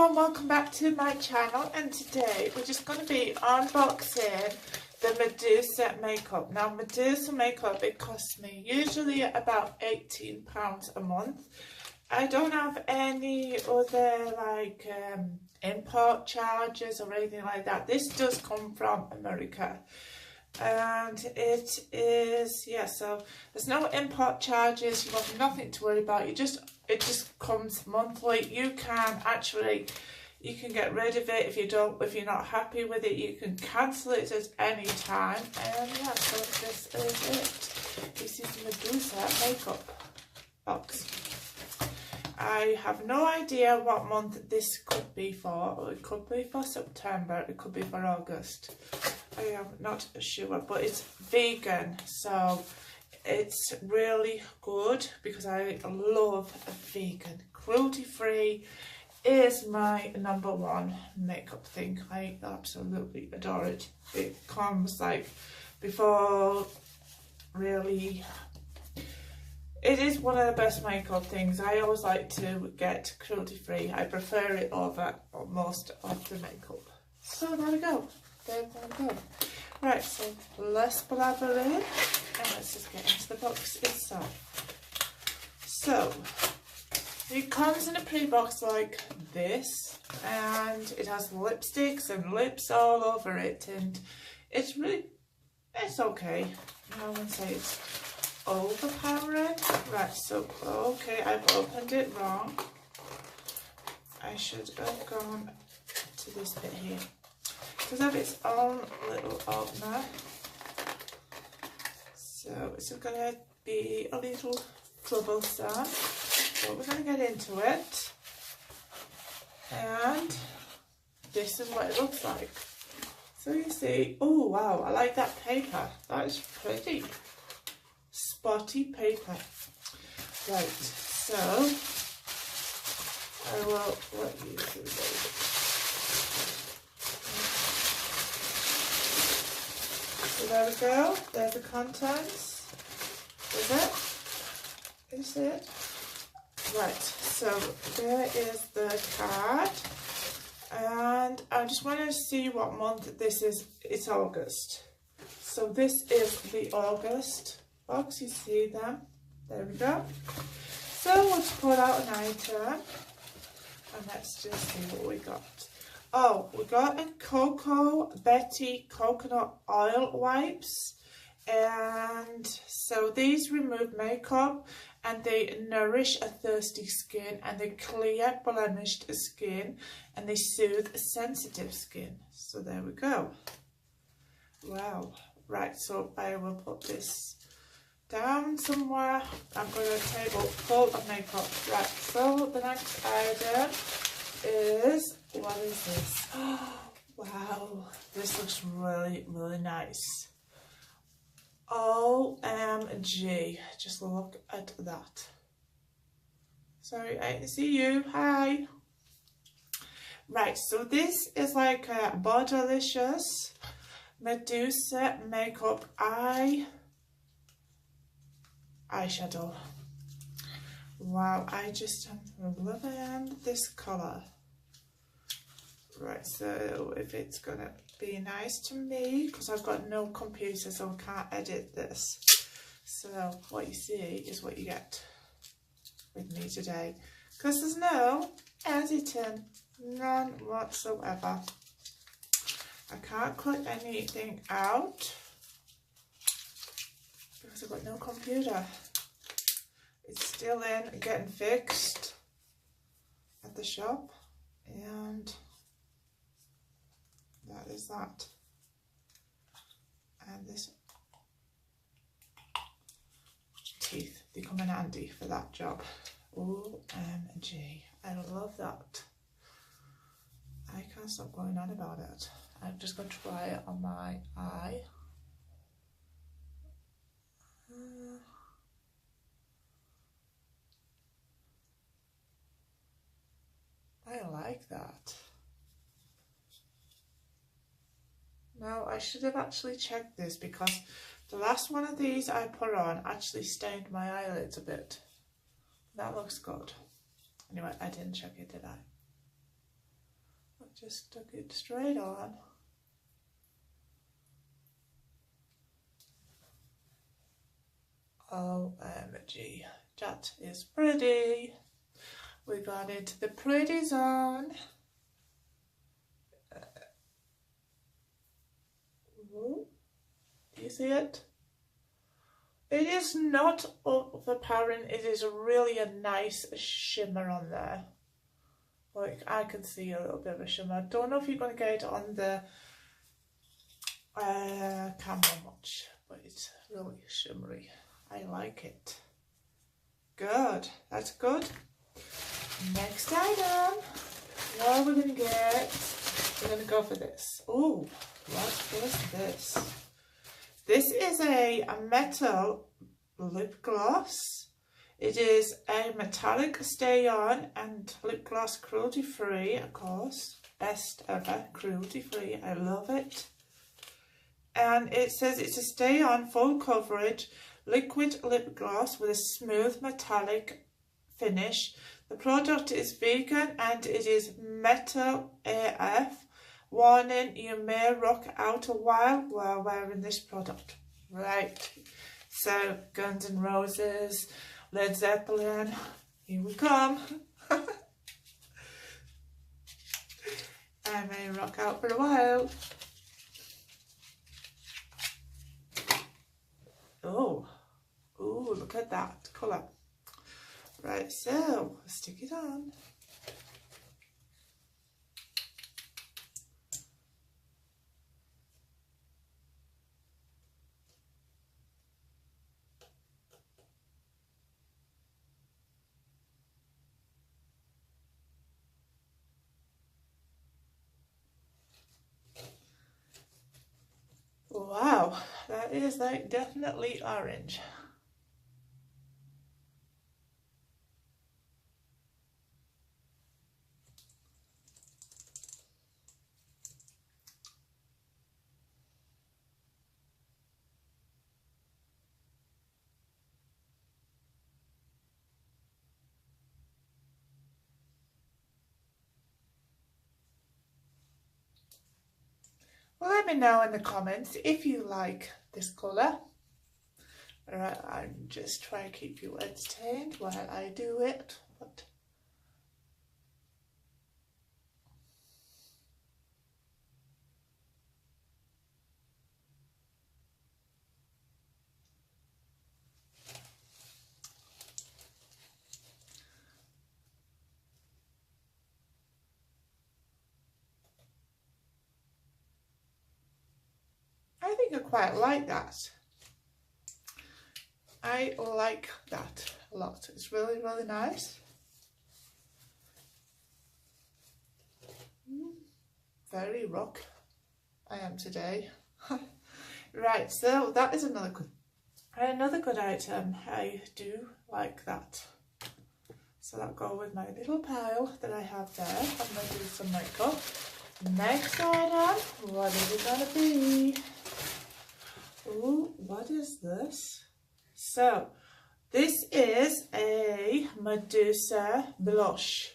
Hello and welcome back to my channel, and today we're just going to be unboxing the Medusa makeup. Now Medusa makeup, it costs me usually about £18 a month. I don't have any other like import charges or anything like that. This does come from America. And it is, yeah, so there's no import charges, you have nothing to worry about. It just comes monthly. You can get rid of it if you're not happy with it. You can cancel it at any time. And yeah, so this is it. This is the Medusa makeup box. I have no idea what month this could be for. It could be for September, it could be for August. I am not sure, but it's vegan, so it's really good because I love vegan. Cruelty free is my #1 makeup thing. I absolutely adore it. It comes like before, really. It is one of the best makeup things. I always like to get cruelty free. I prefer it over most of the makeup. So there we go. There we go. Right, so let's blabber in and let's just get into the box itself. So it comes in a pre-box like this, and it has lipsticks and lips all over it, and it's okay. I wouldn't say it's overpowering. Right, so okay, I've opened it wrong. I should have gone to this bit here. It does have its own little opener, so it's going to be a little troublesome, but we're going to get into it. And this is what it looks like. So you see, oh wow, I like that paper. That is pretty spotty paper. Right, so I will let you see this. So there we go, there's the contents. Is it? Right, so there is the card. And I just want to see what month this is. It's August. So this is the August box, you see them. There we go. So we'll pull out an item. And let's just see what we got. Oh, we got a Cocoa Betty coconut oil wipes, and so these remove makeup and they nourish a thirsty skin, and they clear blemished skin, and they soothe sensitive skin. So there we go. Wow. Right, so I will put this down somewhere. I've got a table full of makeup. Right, so the next item is, what is this? Oh, wow, this looks really nice. OMG, just look at that. Sorry, I didn't see you. Hi. Right, so this is like a Bordelicious Medusa makeup eyeshadow. Wow, I just am loving this colour. Right, so if it's gonna be nice to me, because I've got no computer, so I can't edit this. So what you see is what you get with me today, because there's no editing, none whatsoever. I can't cut anything out because I've got no computer. It's still in, getting fixed at the shop, and that is that. And this teeth, they come in handy for that job. OMG, I love that. I can't stop going on about it. I'm just going to try it on my eye. I like that. Now I should have actually checked this, because the last one of these I put on actually stained my eyelids a bit. That looks good. Anyway, I didn't check it, did I? just stuck it straight on. OMG, that is pretty. We got into the pretty zone. Do you see it? It is not overpowering, it is really a nice shimmer on there. Like, I can see a little bit of a shimmer. I don't know if you're going to get it on the camera much, but it's really shimmery. I like it. Good, that's good. Next item, what are we going to get? We're going to go for this. Oh, what is this? This is a metal lip gloss. It is a metallic stay on and lip gloss, cruelty free, of course. Best ever, cruelty free. I love it. And it says it's a stay on full coverage liquid lip gloss with a smooth metallic finish. The product is vegan and it is metal AF. Warning, you may rock out a while while wearing this product. Right, so Guns N' Roses, Led Zeppelin, here we come. I may rock out for a while. Oh, look at that colour. Right, so stick it on. Wow, that is like definitely orange. Well, let me know in the comments if you like this colour. Alright, I'm just trying to keep you entertained while I do it. But I think I quite like that. I like that a lot. It's really, really nice. Very rock I am today. Right, so that is another good item. I do like that. So that'll go with my little pile that I have there. I'm going to do some makeup. Next item, what is it going to be? Oh, what is this? So, this is a Medusa blush.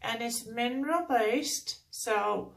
And it's mineral based, so,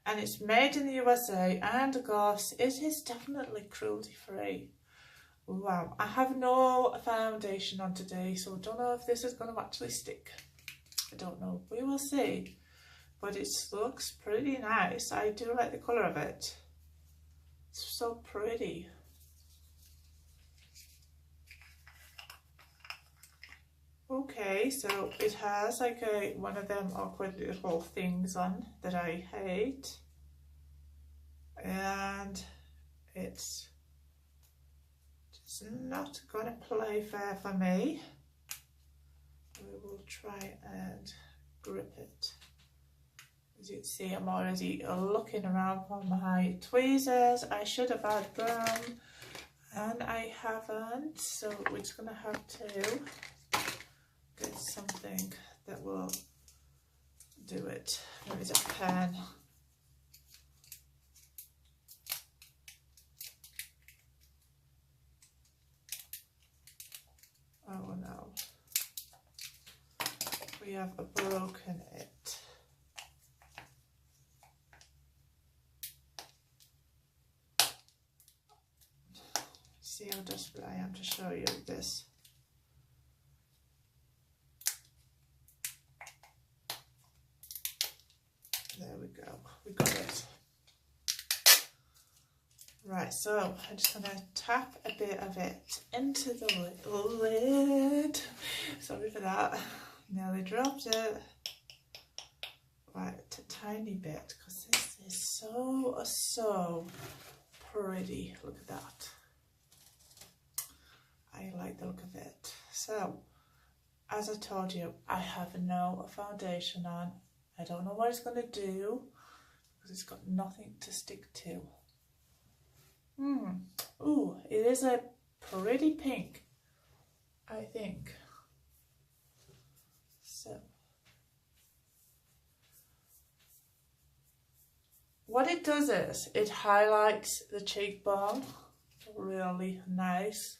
and it's made in the USA, and of course, it is definitely cruelty free. Wow, I have no foundation on today, so I don't know if this is going to actually stick. I don't know, we will see. But it looks pretty nice. I do like the colour of it. It's so pretty. Okay, so it has like one of them awkward little things on that I hate. And it's just not going to play fair for me. We will try and grip it. As you can see, I'm already looking around for my tweezers. I should have had them and I haven't, so we're just going to have to get something that will do it. Maybe it's a pen. Oh no, we have broken it. how desperate I am to show you this. There we go, we got it. Right, so I'm just going to tap a bit of it into the lid. Sorry for that, nearly dropped it. Right, a tiny bit, because this is so pretty. Look at that. I like the look of it. So, as I told you, I have no foundation on. I don't know what it's going to do, because it's got nothing to stick to. Ooh, it is a pretty pink, I think. So, what it does is, it highlights the cheekbone, really nice,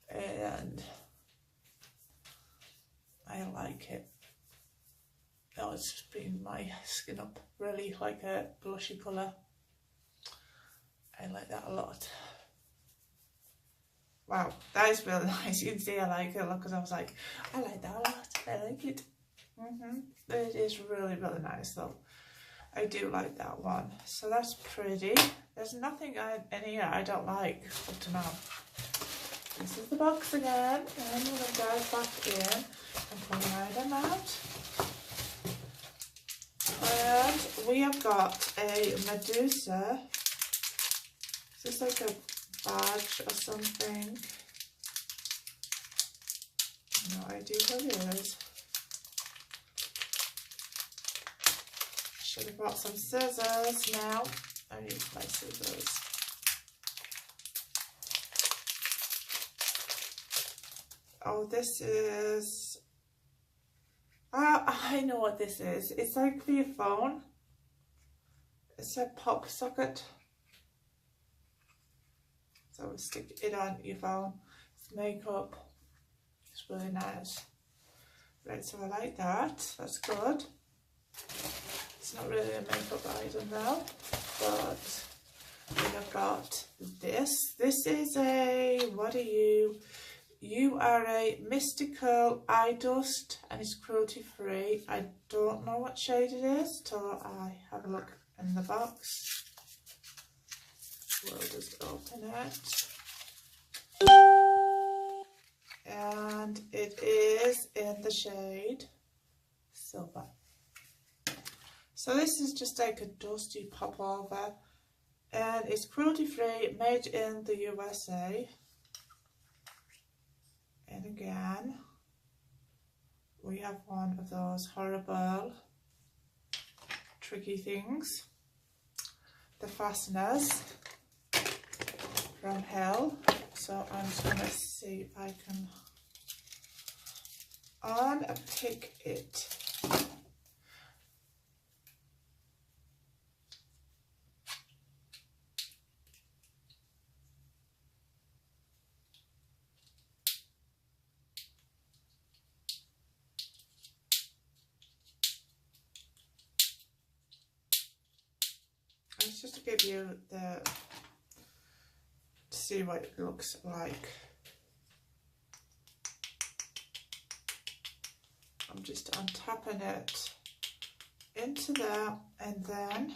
and I like it. Oh, it's just bringing my skin up really like a blushy colour. I like that a lot. Wow, that is really nice. You can see I like it, because I was like, I like that a lot. I like it. It is really nice though. I do like that one. So that's pretty. There's nothing in here I don't like up to now. This is the box again, and we're going to dive back in and pull the item out. And we have got a Medusa. Is this like a badge or something? No idea what it is. Should have brought some scissors now. I need my scissors. Oh, this is... I know what this is. It's like for your phone. It's a pop socket. So stick it on your phone. It's makeup. It's really nice. Right, so I like that. That's good. It's not really a makeup item though, but we have got this. This is a, what are you? You are a mystical eye dust, and it's cruelty free. I don't know what shade it is till I have a look in the box. We'll just open it. And it is in the shade Silver. So this is just like a dusty pop over, and it's cruelty free, made in the USA. And again, we have one of those horrible tricky things, the fasteners from hell. So I'm just going to see if I can unpick it. It's just to give you the, to see what it looks like. I'm just untapping it into there, and then I'm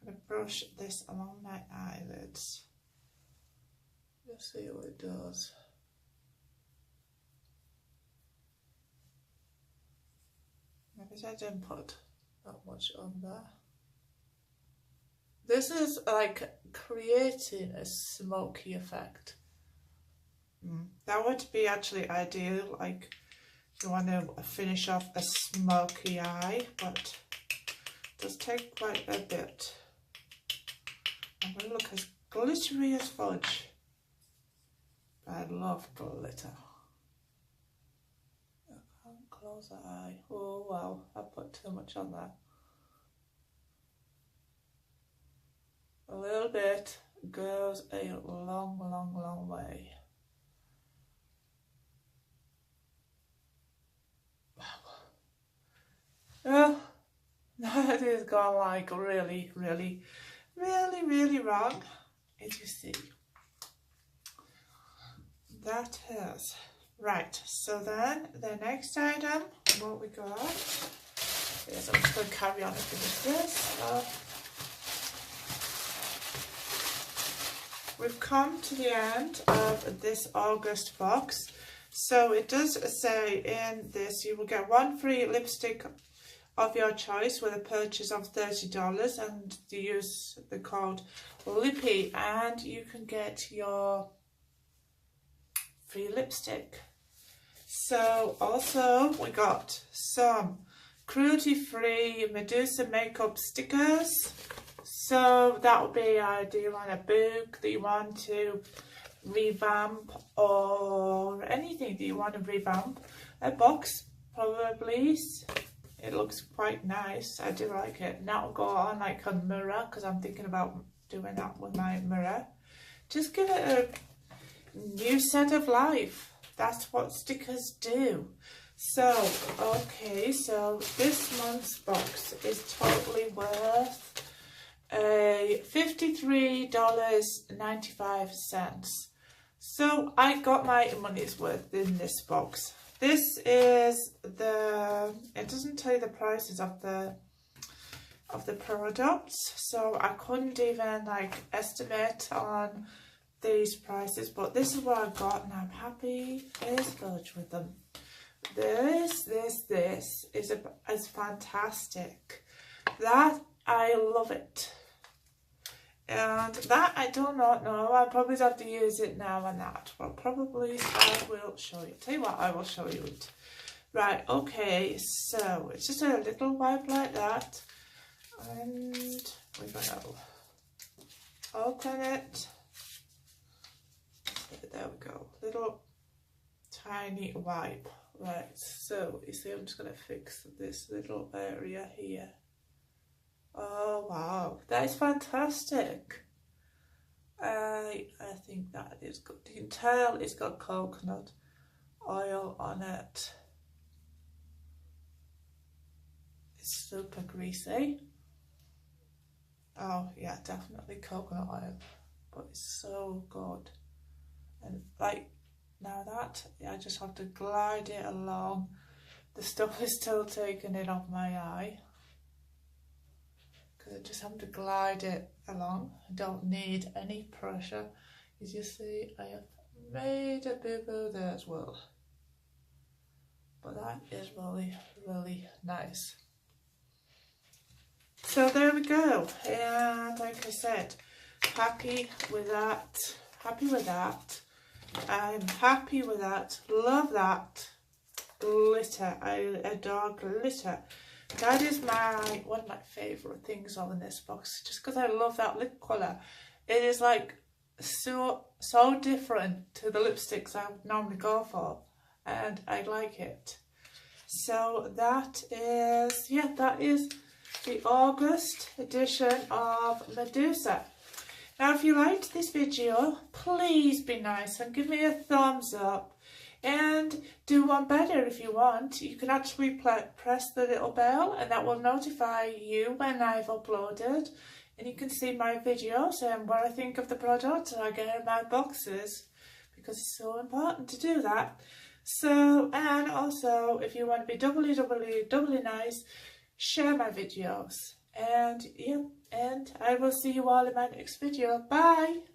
going to brush this along my eyelids. Just see what it does. Maybe I didn't put that much on there. This is like creating a smoky effect. That would be actually ideal, like if you want to finish off a smoky eye, but it does take quite a bit. I'm going to look as glittery as fudge. But I love glitter. I can't close that eye. Oh wow, I put too much on there. A little bit goes a long way. Wow. That is gone like really wrong. as you see. That is right. So then the next item, what we got is, I'm just going to carry on and finish this. We've come to the end of this August box. So it does say in this you will get one free lipstick of your choice with a purchase of $30, and you use the code Lippy and you can get your free lipstick. So also we got some cruelty-free Medusa makeup stickers. So that would be ideal on a book that you want to revamp, or anything that you want to revamp. A box probably. It looks quite nice. I do like it. And that will go on like a mirror, because I'm thinking about doing that with my mirror. Just give it a new set of life. That's what stickers do. So, okay, so this month's box is totally worth $53.95. So I got my money's worth in this box. This is the, it doesn't tell you the prices of the products, so I couldn't even like estimate on these prices, but this is what I got and I'm happy as fudge with them. This is fantastic. That, I love it. And that I do not know. I probably have to use it now and that. Well, probably I will show you. Tell you what, I will show you it. Right, okay, so it's just a little wipe like that. And we're going to open it. There we go. Little tiny wipe. Right, so you see I'm just going to fix this little area here. Oh wow, that is fantastic. I think that is good. You can tell it's got coconut oil on it. It's super greasy. Oh yeah, definitely coconut oil, but it's so good. And like now that, I just have to glide it along. The stuff is still taking it off my eye, because I just have to glide it along. I don't need any pressure. As you see, I have made a boo-boo there as well. But that is really, really nice. So there we go. And like I said, happy with that. Happy with that. I'm happy with that. Love that. Glitter. I adore glitter. That is one of my favourite things on this box, just because I love that lip colour. It is like so different to the lipsticks I would normally go for, and I like it. So that is, yeah, that is the August edition of Medusa. Now if you liked this video, please be nice and give me a thumbs up. And do one better if you want. You can actually press the little bell, and that will notify you when I've uploaded. And you can see my videos and what I think of the product I get in my boxes, because it's so important to do that. So, and also if you want to be doubly nice, share my videos. And yeah, and I will see you all in my next video. Bye!